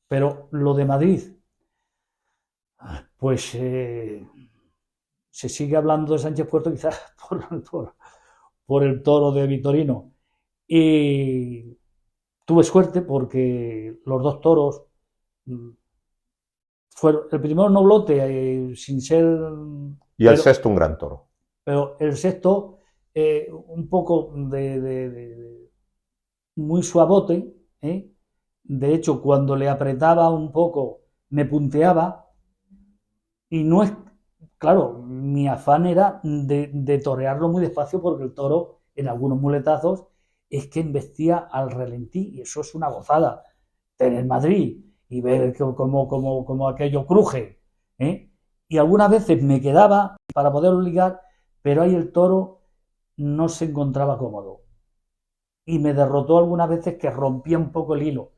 Pero lo de Madrid, pues se sigue hablando de Sánchez Puerto quizás por el toro de Vitorino. Y tuve suerte porque los dos toros fueron, el primero noblote, sin ser... Y el sexto un gran toro. Pero el sexto, un poco muy suavote, ¿eh? De hecho, cuando le apretaba un poco, me punteaba, y no es, claro, mi afán era de torearlo muy despacio, porque el toro, en algunos muletazos, es que embestía al relentí, y eso es una gozada. Tener Madrid y ver cómo aquello cruje, ¿eh? Y algunas veces me quedaba para poderlo ligar, pero ahí el toro no se encontraba cómodo. Y me derrotó algunas veces que rompía un poco el hilo,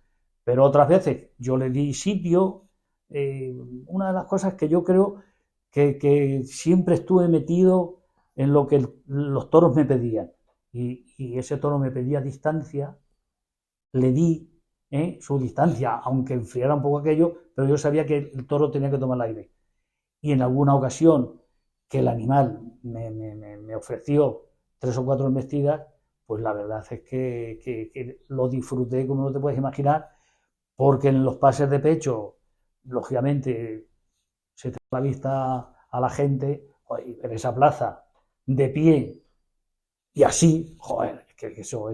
pero otras veces yo le di sitio. Una de las cosas que yo creo que siempre estuve metido en lo que los toros me pedían, y ese toro me pedía distancia, le di su distancia, aunque enfriara un poco aquello, pero yo sabía que el toro tenía que tomar el aire. Y en alguna ocasión que el animal me ofreció 3 o 4 embestidas, pues la verdad es que lo disfruté como no te puedes imaginar, porque en los pases de pecho, lógicamente, se te da la vista a la gente, en esa plaza, de pie, y así, joder, es que eso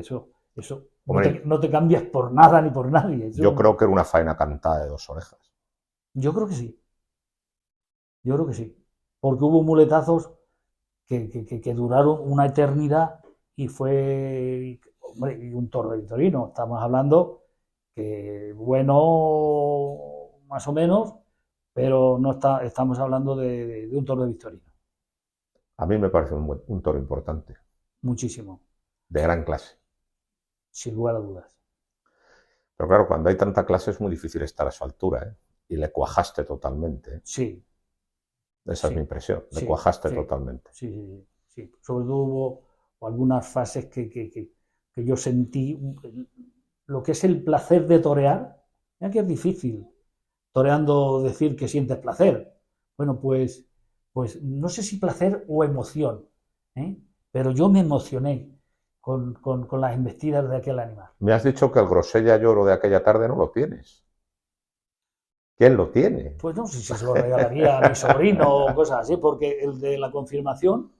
Hombre, no te cambias por nada ni por nadie. Yo creo que era una faena cantada de 2 orejas. Yo creo que sí. Yo creo que sí. Porque hubo muletazos que duraron una eternidad, y fue, hombre, y un toro de Vitorino. Estamos hablando que, bueno, más o menos, pero no estamos hablando de un toro de Vitorino. A mí me parece un toro importante. Muchísimo. De gran clase. Sin lugar a dudas. Pero claro, cuando hay tanta clase es muy difícil estar a su altura, ¿eh? Y le cuajaste totalmente. Sí. Esa es mi impresión, le cuajaste totalmente. Sí. Sobre todo hubo algunas fases que yo sentí, lo que es el placer de torear. Mira que es difícil, toreando, decir que sientes placer. Bueno, pues no sé si placer o emoción, pero yo me emocioné con las embestidas de aquel animal. Me has dicho que el Grosella Lloro de aquella tarde no lo tienes. ¿Quién lo tiene? Pues no sé si se lo regalaría a mi sobrino o cosas así, porque el de la confirmación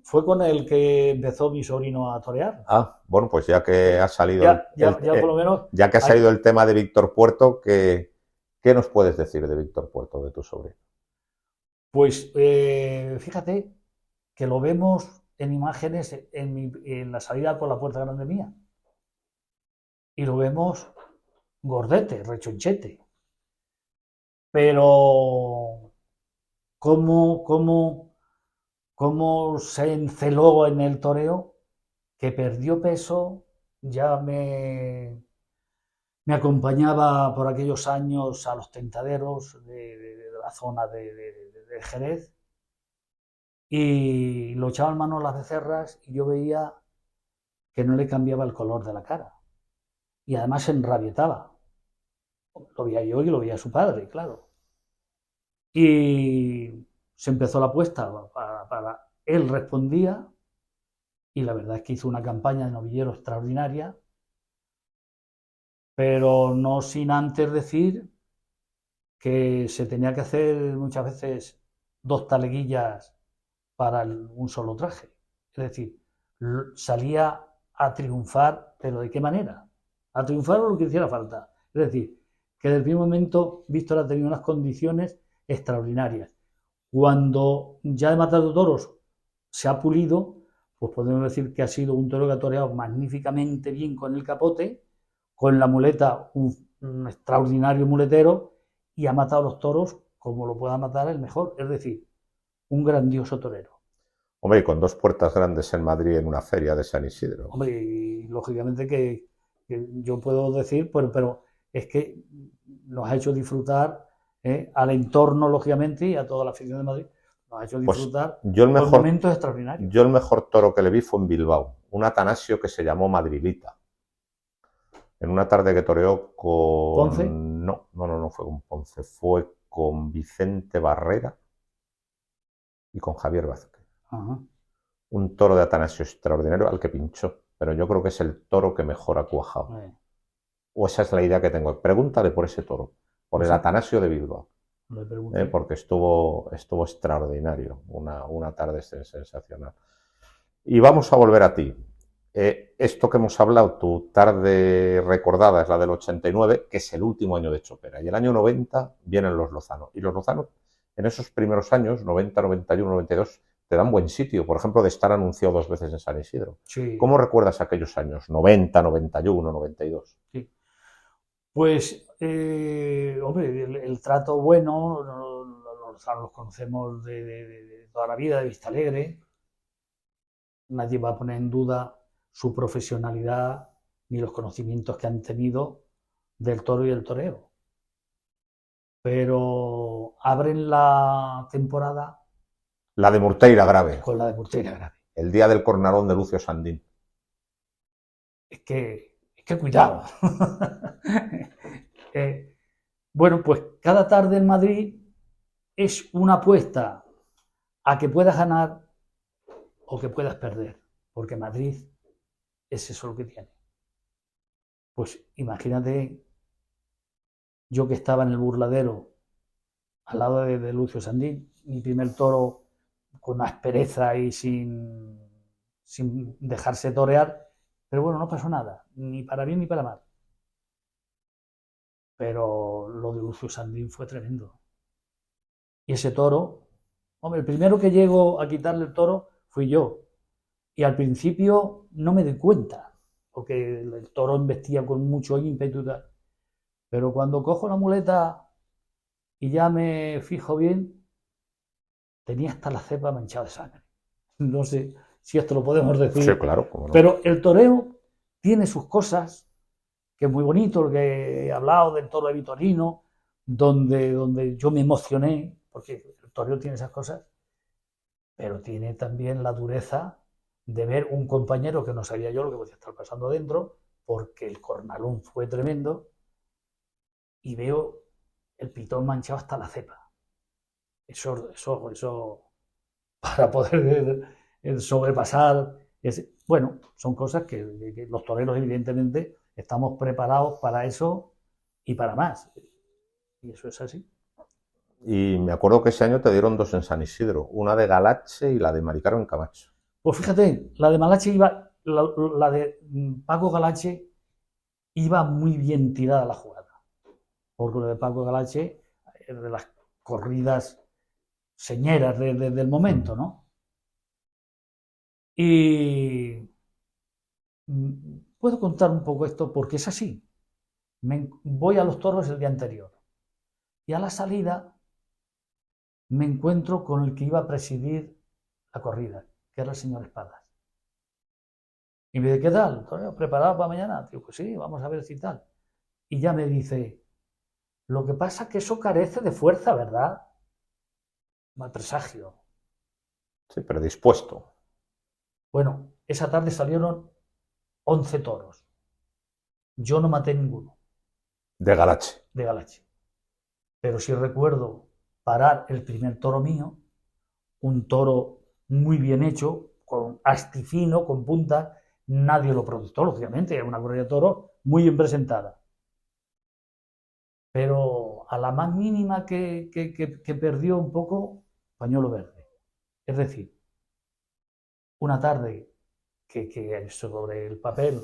fue con el que empezó mi sobrino a torear. Ah, bueno, pues ya que ha salido por lo menos, ya que ha salido el tema de Víctor Puerto, ¿qué nos puedes decir de Víctor Puerto, de tu sobrino? Pues fíjate que lo vemos en imágenes en la salida por la puerta grande mía. Y lo vemos gordete, rechonchete. Pero cómo se enceló en el toreo, que perdió peso, ya me acompañaba por aquellos años a los tentaderos de la zona de Jerez, y lo echaban mano a las becerras, y yo veía que no le cambiaba el color de la cara, y además se enrabietaba. Lo veía yo y lo veía su padre, claro. Y se empezó la apuesta para él respondía, y la verdad es que hizo una campaña de novillero extraordinaria, pero no sin antes decir que se tenía que hacer muchas veces 2 taleguillas para un solo traje. Es decir, salía a triunfar, pero ¿de qué manera? A triunfar o lo que hiciera falta. Es decir, que desde el primer momento Víctor ha tenido unas condiciones extraordinarias. Cuando ya de matar de toros se ha pulido, pues podemos decir que ha sido un toro que ha toreado magníficamente bien con el capote, con la muleta, un extraordinario muletero, y ha matado a los toros como lo pueda matar el mejor, es decir, un grandioso torero. Hombre, y con 2 puertas grandes en Madrid en una feria de San Isidro. Hombre, y lógicamente que yo puedo decir, pero es que nos ha hecho disfrutar al entorno, lógicamente, y a toda la afición de Madrid, nos ha hecho Pues disfrutar yo con momentos extraordinarios. el mejor toro que le vi fue en Bilbao, un Atanasio que se llamó Madrilita. En una tarde que toreó Ponce, con... No fue con Ponce, fue con Vicente Barrera y con Javier Vázquez. ajá, Un toro de Atanasio extraordinario al que pinchó, pero yo creo que es el toro que mejor ha cuajado. O esa es la idea que tengo. Pregúntale por ese toro, por pues el sí, Atanasio de Bilbao, le pregunté. porque estuvo extraordinario, una tarde sensacional. Y vamos a volver a ti. Esto que hemos hablado, tu tarde recordada es la del 89, que es el último año de Chopera. Y el año 90 vienen los Lozano. Y los Lozano, en esos primeros años, 90, 91, 92, te dan buen sitio. Por ejemplo, de estar anunciado 2 veces en San Isidro. Sí, ¿Cómo recuerdas aquellos años? 90, 91, 92. sí. Pues, hombre, el trato bueno, los conocemos de toda la vida, de Vista Alegre. Nadie va a poner en duda su profesionalidad ni los conocimientos que han tenido del toro y el toreo. Pero abren la temporada La de Murteira Grave. con la de Murteira Grave. El día del cornalón de Lucio Sandín. Es que cuidado. Bueno, pues cada tarde en Madrid es una apuesta a que puedas ganar o que puedas perder, porque Madrid es eso lo que tiene. Pues imagínate yo que estaba en el burladero al lado de Lucio Sandín, mi primer toro con aspereza y sin dejarse torear, pero bueno, no pasó nada, ni para bien ni para mal. Pero lo de Lucio Sandín fue tremendo. Y ese toro, hombre, el primero que llegó a quitarle el toro fui yo. Y al principio no me di cuenta, porque el toro embestía con mucho ímpetu y tal. Pero cuando cojo la muleta y ya me fijo bien, tenía hasta la cepa manchada de sangre. No sé si esto lo podemos decir. Sí, claro, cómo no. Pero el toreo tiene sus cosas, que es muy bonito, lo que he hablado del toro de Vitorino, donde yo me emocioné, porque el toreo tiene esas cosas, pero tiene también la dureza de ver un compañero que no sabía yo lo que podía estar pasando adentro, porque el cornalón fue tremendo, y veo el pitón manchado hasta la cepa. Eso para poder sobrepasar. Bueno, son cosas que los toreros, evidentemente, estamos preparados para eso y para más. Y eso es así. Y me acuerdo que ese año te dieron 2 en San Isidro, una de Galache y la de Mari Carmen Camacho. Pues fíjate, la de Malache iba, la de Paco Galache iba muy bien tirada la jugada. Porque lo de Paco Galache es de las corridas señeras del momento, ¿no? Y puedo contar un poco esto porque es así. Voy a los toros el día anterior y a la salida me encuentro con el que iba a presidir la corrida, que era el señor Espadas. Y me dice, ¿qué tal? ¿Preparado para mañana? Digo, pues sí, vamos a ver si tal. Y ya me dice, lo que pasa es que eso carece de fuerza, ¿verdad? Mal presagio. Sí, pero dispuesto. Bueno, esa tarde salieron 11 toros. Yo no maté ninguno. De Galache. De Galache. Pero sí recuerdo parar el primer toro mío, un toro muy bien hecho, con astifino, con punta. Nadie lo protestó, lógicamente, era una corrida de toros muy bien presentada. Pero a la más mínima que perdió un poco, pañuelo verde. Es decir, una tarde que sobre el papel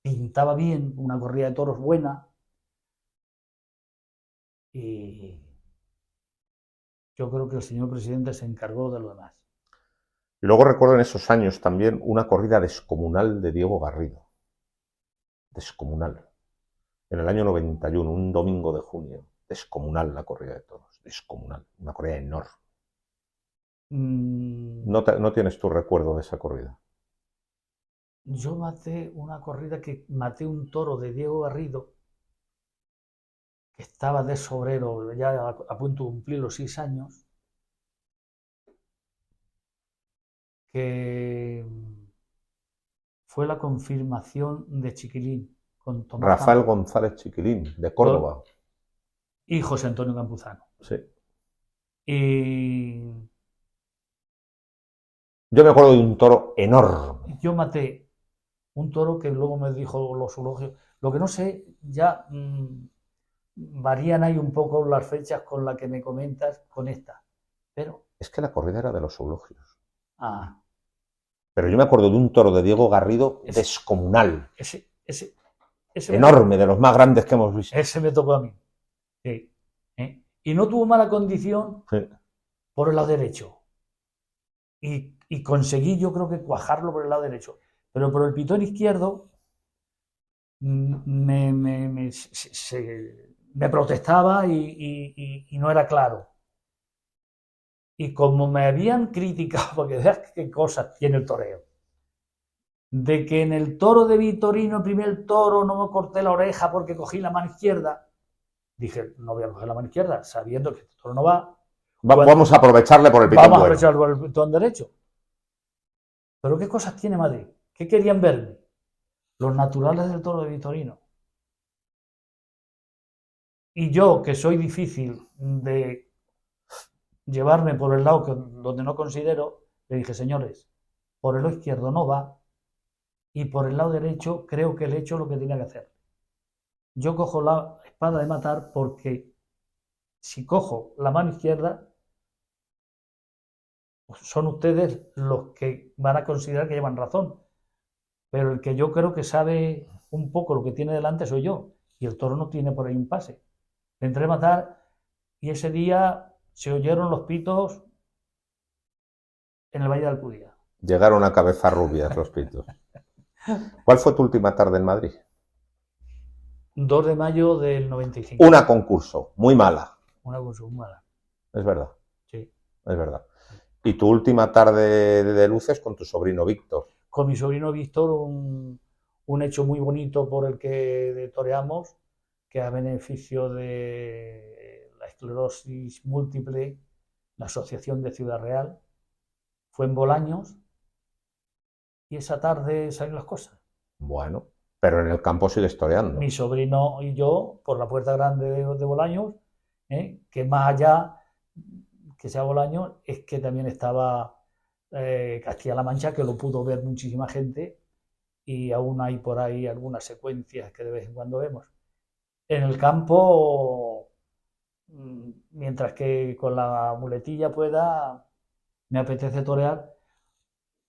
pintaba bien, una corrida de toros buena, y yo creo que el señor presidente se encargó de lo demás. Y luego recuerdo en esos años también una corrida descomunal de Diego Garrido. Descomunal. En el año 91, un domingo de junio. Descomunal la corrida de toros. Descomunal. Una corrida enorme. No tienes tu recuerdo de esa corrida. Yo maté una corrida que maté un toro de Diego Garrido, que estaba de sobrero, ya a punto de cumplir los 6 años, que fue la confirmación de Chiquilín con Tomás Rafael González Chiquilín, de Córdoba. Y José Antonio Campuzano. Sí. Y yo me acuerdo de un toro enorme. Yo maté un toro que luego me dijo los zoológicos. Lo que no sé, ya varían ahí un poco las fechas con las que me comentas con esta. Pero es que la corrida era de los eulogios. Ah. Pero yo me acuerdo de un toro de Diego Garrido descomunal. Ese enorme, de los más grandes que hemos visto. Ese me tocó a mí. Sí. Y no tuvo mala condición por el lado derecho. Y conseguí, yo creo que cuajarlo por el lado derecho. Pero por el pitón izquierdo me protestaba y no era claro. Y como me habían criticado, porque veas qué cosas tiene el toreo, de que en el toro de Vitorino, el primer toro, no me corté la oreja porque cogí la mano izquierda, dije, no voy a coger la mano izquierda, sabiendo que este toro no va. Vamos a aprovecharle por el pitón Vamos a aprovecharle por el pitón derecho. Pero ¿qué cosas tiene Madrid? ¿Qué querían verme? Los naturales del toro de Vitorino. Y yo, que soy difícil de llevarme por el lado donde no considero, le dije, señores, por el lado izquierdo no va y por el lado derecho creo que le he hecho lo que tenía que hacer. Yo cojo la espada de matar porque si cojo la mano izquierda, pues son ustedes los que van a considerar que llevan razón. Pero el que yo creo que sabe un poco lo que tiene delante soy yo. Y el toro no tiene por ahí un pase. Le entré a matar y ese día se oyeron los pitos en el Valle de Alcudía. Llegaron a Cabezarrubias los pitos. ¿Cuál fue tu última tarde en Madrid? 2 de mayo del 95. Una concurso, muy mala. Una concurso muy mala. Es verdad. Sí. Es verdad. ¿Y tu última tarde de luces con tu sobrino Víctor? Con mi sobrino Víctor, un hecho muy bonito por el que toreamos, que a beneficio de la esclerosis múltiple, la Asociación de Ciudad Real, fue en Bolaños, y esa tarde salieron las cosas. Bueno, pero en el campo sigues toreando. Mi sobrino y yo, por la puerta grande de Bolaños, que más allá que sea Bolaños, es que también estaba Castilla-La Mancha, que lo pudo ver muchísima gente, y aún hay por ahí algunas secuencias que de vez en cuando vemos. En el campo, mientras que con la muletilla pueda, me apetece torear,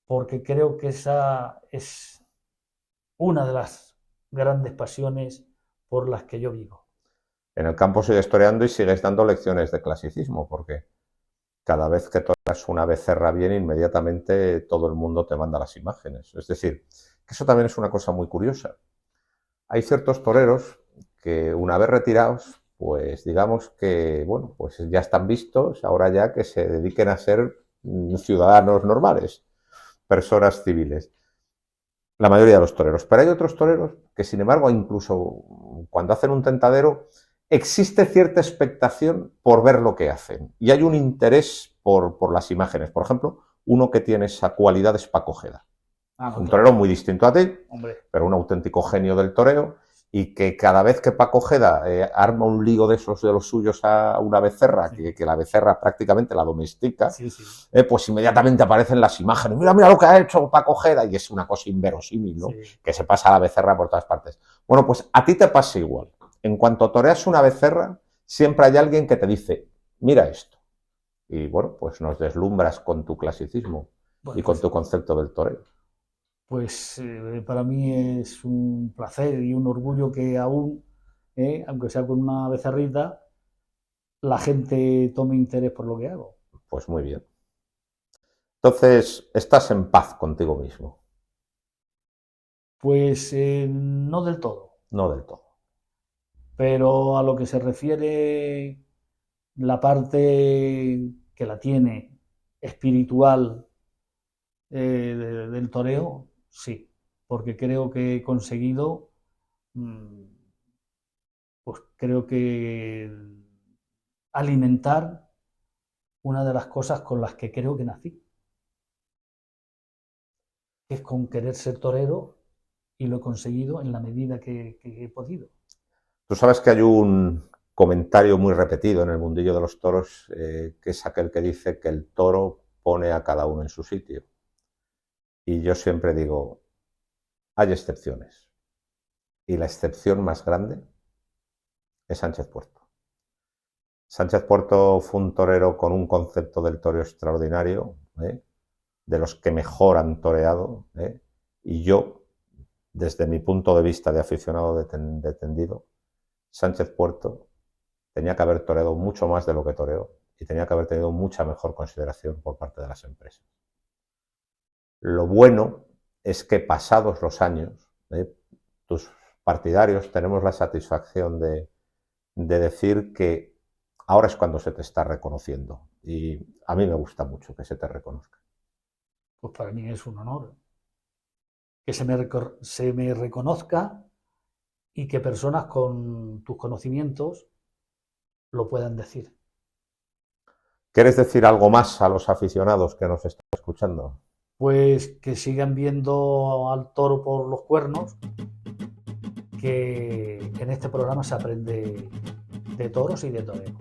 porque creo que esa es una de las grandes pasiones por las que yo vivo. En el campo sigues toreando y sigues dando lecciones de clasicismo, porque cada vez que toreas una becerra bien, inmediatamente todo el mundo te manda las imágenes. Es decir, que eso también es una cosa muy curiosa. Hay ciertos toreros que una vez retirados, pues digamos que, bueno, pues ya están vistos, ahora ya que se dediquen a ser ciudadanos normales, personas civiles. La mayoría de los toreros. Pero hay otros toreros que, sin embargo, incluso cuando hacen un tentadero, existe cierta expectación por ver lo que hacen. Y hay un interés por las imágenes. Por ejemplo, uno que tiene esa cualidad es Paco Ojeda. Un torero muy distinto a ti, pero un auténtico genio del toreo, y que cada vez que Paco Ojeda arma un lío de esos de los suyos a una becerra, que la becerra prácticamente la domestica, pues inmediatamente aparecen las imágenes. Mira lo que ha hecho Paco Ojeda, y es una cosa inverosímil, ¿no? Que se pasa a la becerra por todas partes. Bueno, pues a ti te pasa igual. En cuanto toreas una becerra, siempre hay alguien que te dice, mira esto. Y bueno, pues nos deslumbras con tu clasicismo y con tu concepto del toreo. Pues para mí es un placer y un orgullo que aún, aunque sea con una becerrita, la gente tome interés por lo que hago. Pues muy bien. Entonces, estás en paz contigo mismo. Pues no del todo, No del todo. pero a lo que se refiere la parte que la tiene espiritual del toreo, sí, porque creo que he conseguido, pues creo que alimentar una de las cosas con las que creo que nací, que es con querer ser torero y lo he conseguido en la medida que he podido. Tú sabes que hay un comentario muy repetido en el mundillo de los toros, que es aquel que dice que el toro pone a cada uno en su sitio. Y yo siempre digo, hay excepciones. Y la excepción más grande es Sánchez Puerto. Sánchez Puerto fue un torero con un concepto del toro extraordinario, de los que mejor han toreado, y yo, desde mi punto de vista de aficionado de tendido, Sánchez Puerto tenía que haber toreado mucho más de lo que toreó y tenía que haber tenido mucha mejor consideración por parte de las empresas. Lo bueno es que pasados los años, tus partidarios tenemos la satisfacción de decir que ahora es cuando se te está reconociendo, y a mí me gusta mucho que se te reconozca. Pues para mí es un honor que se me reconozca y que personas con tus conocimientos lo puedan decir. ¿Quieres decir algo más a los aficionados que nos están escuchando? Pues que sigan viendo al toro por los cuernos, que en este programa se aprende de toros y de toreo.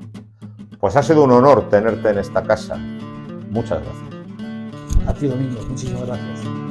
Pues ha sido un honor tenerte en esta casa. Muchas gracias. A ti, Domingo, muchísimas gracias.